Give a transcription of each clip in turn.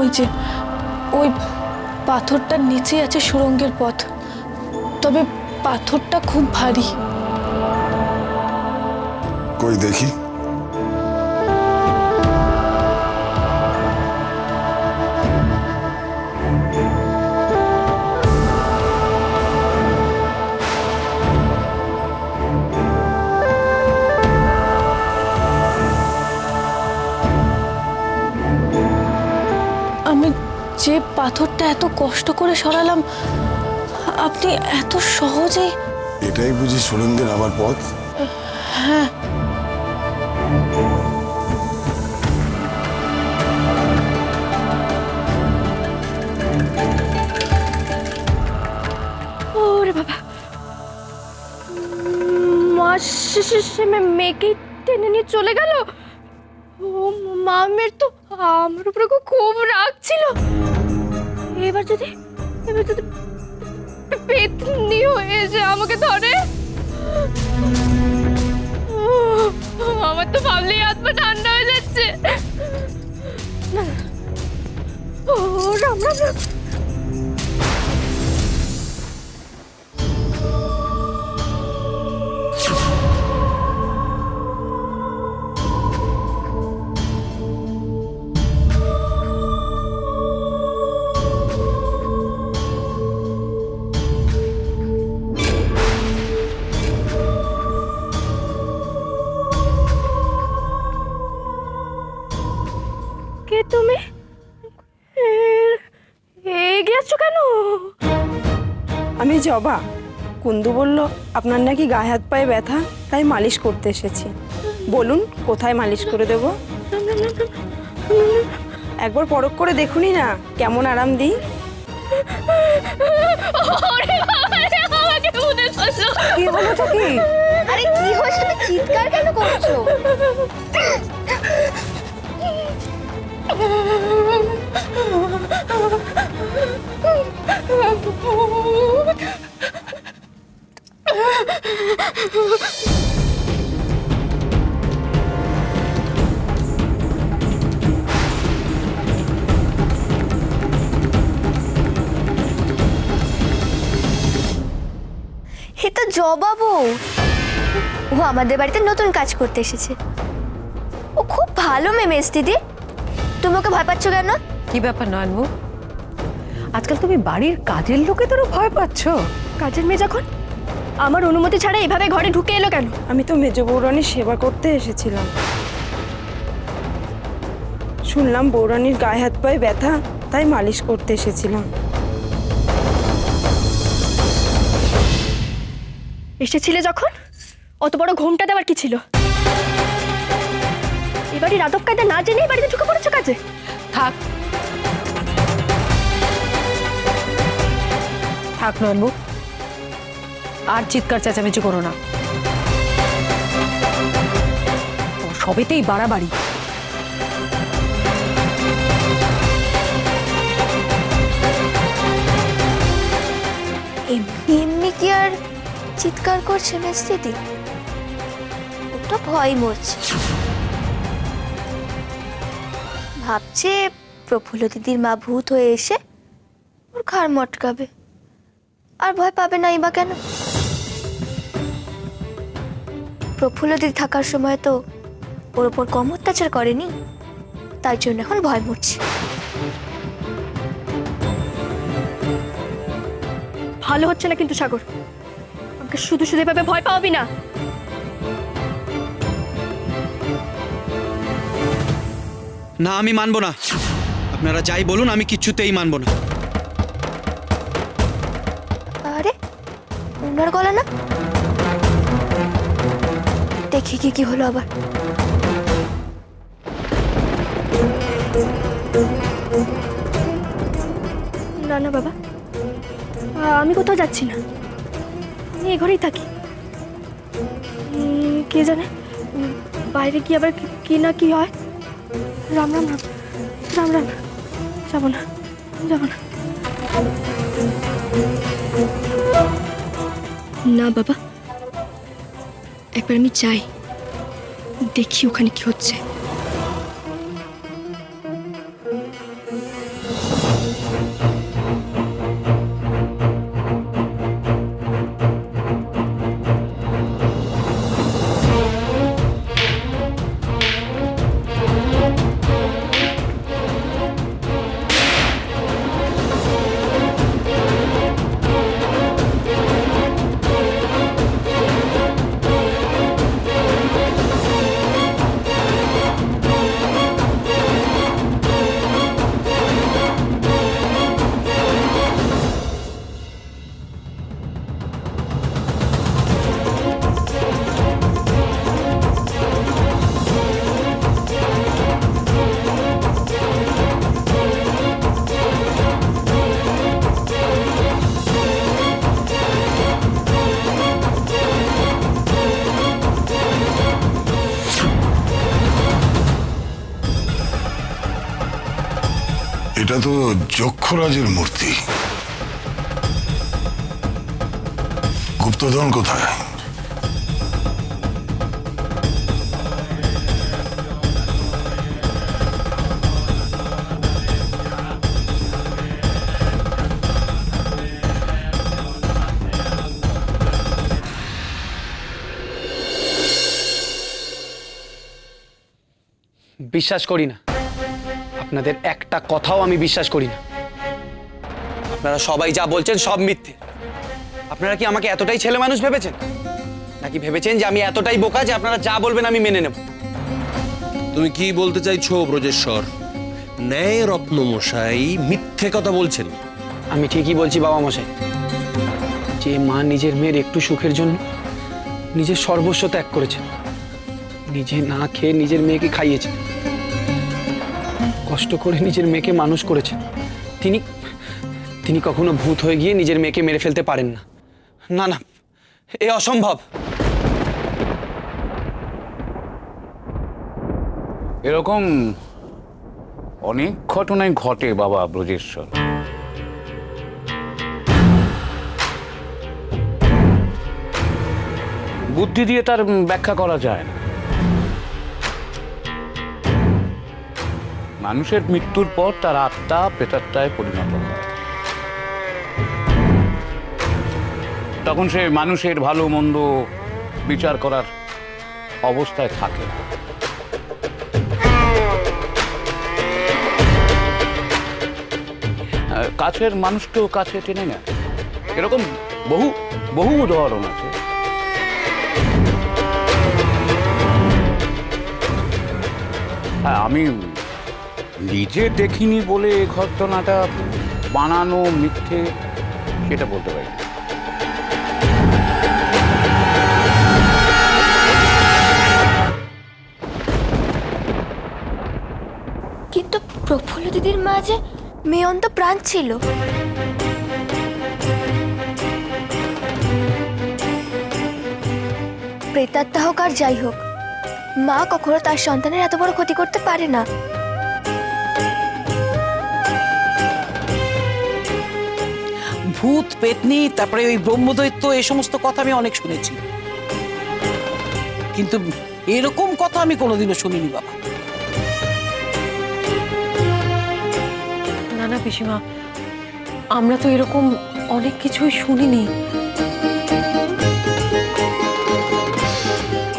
ওই যে ওই পাথরটার নিচেই আছে সুড়ঙ্গের পথ, তবে পাথরটা খুব ভারী। কই দেখি। আমি যে পাথরটা এত কষ্ট করে সরালাম, আপনি এত সহজেই। এটাই বুঝি সুড়ঙ্গের আমার পথ? হ্যাঁ। ওরে বাবা, মা শেষে মেয়েকেই টেনে নিয়ে চলে গেল। ও মামের তো আমার উপরে খুব রাগ ছিল। এবার যদি পেতনি হয়ে এসে আমাকে ধরে, আমার তো ভাবলেই হাত পা ঠান্ডা হয়ে যাচ্ছে। না না, ও রাম রাম রাম। কে তুমি? এগিয়ে আসছো কেন? আমি জবা। কুন্দু বলল আপনার নাকি গায়ে হাত পায়ে ব্যথা, তাই মালিশ করতে এসেছি। বলুন কোথায় মালিশ করে দেব? একবার পরখ করে দেখুনি না কেমন আরাম দিই। কি হলো তোকে? আরে কি হয়েছে, তুমি চিৎকার কেন করছো? এ তো জবা বউ। ও আমাদের বাড়িতে নতুন কাজ করতে এসেছে। ও খুব ভালো মেয়ে মেস দিদি। তুমি ওকে ভয় পাচ্ছ কেন? কি ব্যাপার নয়নবু, আজকাল তুমি বাড়ির কাজের লোকেদেরও ভয় পাচ্ছ? কাজের মেয়ে যখন আমার অনুমতি ছাড়া এভাবে ঘরে ঢুকে এলো কেন? আমি তো মেজ বৌরানীর সেবা করতে এসেছিলাম। শুনলাম বৌরানীর গায়ে হাত পায়ে ব্যথা, তাই মালিশ করতে এসেছিলাম। এসেছিলে যখন অত বড় ঘুমটা দেওয়ার কি ছিল? এবারই রাতব কায়দা না জেনেই বাড়িতে ঢুকে পড়েছো কাজে। থাক থাক নয়নবু, আর চিৎকার চেঁচামেচি করো না। সবেতেই বাড়াবাড়ি। এমনি এমনি কি আর চিৎকার করছে মেস দিদি? ওটা ভয় মরছে। ভাবছে প্রফুল্ল দিদির মা ভূত হয়ে এসে ওর ঘাড় মটকাবে। আর ভয় পাবে নাই বা কেন? প্রফুল্ল দিদি থাকার সময় তো ওর ওপর কম অত্যাচার করেনি, তাই জন্য এখন ভয় মরছে। ভালো হচ্ছে না কিন্তু সাগর, আমাকে শুধু শুধু এভাবে ভয় পাওয়াবি না। না, আমি মানবো না। আপনারা যাই বলুন, আমি কিচ্ছুতেই মানবো না। আরে ওনার গলা না, দেখি কি হলো আবার। না না বাবা, আমি কোথাও যাচ্ছি না, আমি এ ঘরেই থাকি। কে জানে বাইরে কি আবার কি না কি হয়। রাম রাম রাম রাম রাম। যাবো না যাবো না। না বাবা, একবার আমি চাই, দেখি ওখানে কি হচ্ছে। এটা তো যক্ষরাজের মূর্তি। গুপ্তধন কোথায়? বিশ্বাস করি না, আপনাদের একটা কথাও আমি বিশ্বাস করি না। আপনারা সবাই যা বলছেন সব মিথ্যে। আপনারা কি আমাকে এতটাই ছেলে মানুষ ভেবেছেন, নাকি ভেবেছেন যে আমি এতটাই বোকা যে আপনারা যা বলবেন আমি মেনে নেব? তুমি কি বলতে চাইছো ব্রজেশ্বর? ন্যায় রত্নমশাই মিথ্যে কথা বলছেন? আমি ঠিকই বলছি বাবা মশাই। যে মা নিজের মেয়ের একটু সুখের জন্য নিজের সর্বস্ব ত্যাগ করেছেন, নিজে না খেয়ে নিজের মেয়েকে খাইয়েছেন, কষ্ট করে নিজের মেয়েকে মানুষ করেছেন, তিনি তিনি কখনো ভূত হয়ে গিয়ে নিজের মেয়েকে মেরে ফেলতে পারেন না। না না, এ অসম্ভব। এরকম অনেক ঘটনাই ঘটে বাবা ব্রজেশ্বর। বুদ্ধি দিয়ে তার ব্যাখ্যা করা যায় না। মানুষের মৃত্যুর পর তার আত্মা প্রেতাত্মায় পরিণত হয়। তখন সে মানুষের ভালো মন্দ বিচার করার অবস্থায় থাকে না। কাছের মানুষকেও কাছে টেনে নেয়। এরকম বহু বহু উদাহরণ আছে। হ্যাঁ, আমি নিজে দেখিনি বলে এই ঘটনাটা বানানো মিথ্যে সেটা বলতে পারি না। কিন্তু প্রফুল্ল দিদির মা যে মেয়ন্ত প্রাণ ছিল। প্রেতাত্মা হোক আর যাই হোক, মা কখনো তার সন্তানের এত বড় ক্ষতি করতে পারে না। ভূত পেতনি, তারপরে ওই ব্রহ্মদৈত্য, এই সমস্ত কথা আমি অনেক শুনেছি, কিন্তু এরকম কথা আমি কোনোদিনও শুনিনি বাবা। না না পিসিমা, আমরা তো এরকম অনেক কিছুই শুনিনি।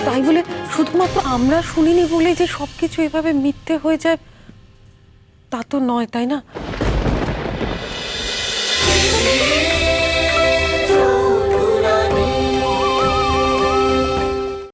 তাই বলে শুধুমাত্র আমরা শুনিনি বলে যে সবকিছু এভাবে মিথ্যে হয়ে যায় তা তো নয়, তাই না?